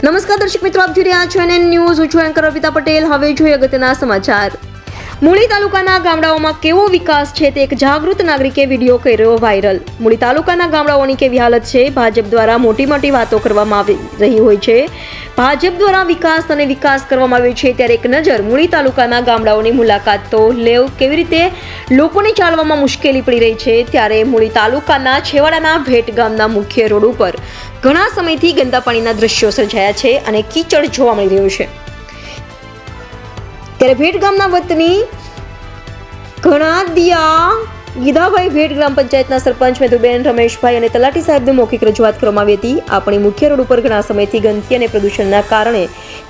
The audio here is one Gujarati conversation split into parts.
નમસ્કાર દર્શક મિત્રો, આપ જોઈ રહ્યા છો NN ન્યૂઝ. હું છું એન્કર અર્પિતા પટેલ. હવે જોઈએ અગત્યના સમાચાર. મૂળી તાલુકાના ગામડાઓમાં કેવો વિકાસ છે તે એક જાગૃત નાગરિકે વિડીયો કર્યો વાયરલ. મૂળી તાલુકાના ગામડાઓની કેવી હાલત છે? ભાજપ દ્વારા મોટી મોટી વાતો કરવામાં આવી રહી હોય છે. ભાજપ દ્વારા વિકાસ કરવામાં આવ્યો છે, ત્યારે એક નજર મૂળી તાલુકાના ગામડાઓની મુલાકાત તો લેવ. કેવી રીતે લોકોને ચાલવામાં મુશ્કેલી પડી રહી છે, ત્યારે મૂળી તાલુકાના છેવાડાના ભેટ ગામના મુખ્ય રોડ ઉપર ઘણા સમયથી ગંદા પાણીના દ્રશ્યો સર્જાયા છે અને કીચડ જોવા મળી રહ્યો છે. ત્યારે ભેટ ગામના વતની ઘણાદિયા ગીધાભાઈ ભેટ ગ્રામ પંચાયતના સરપંચ મેધુબેન રમેશભાઈ અને તલાટી સાહેબને મૌખિક રજૂઆત કરવામાં આવી હતી. આપણી મુખ્ય રોડ ઉપર ઘણા સમયથી ગંદકી અને પ્રદૂષણના કારણે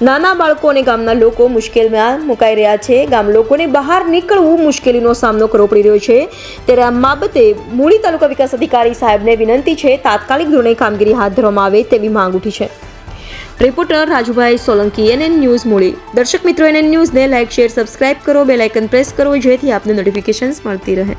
નાના બાળકો અને ગામના લોકો મુશ્કેલીમાં મુકાઈ રહ્યા છે. ગામ લોકોને બહાર નીકળવું મુશ્કેલીનો સામનો કરવો પડી રહ્યો છે. ત્યારે આ બાબતે મૂળી તાલુકા વિકાસ અધિકારી સાહેબને વિનંતી છે, તાત્કાલિક ધોરણે કામગીરી હાથ ધરવામાં આવે તેવી માંગ ઉઠી છે. Reporter Rajubhai Solanki, NN news Muli. દર્શક મિત્રો, NN ન્યૂઝને લાઇક, શેર, સબસ્ક્રાઇબ કરો, બેલ આઇકન પ્રેસ કરો જેથી આપને નોટિફિકેશન્સ મળતી રહે.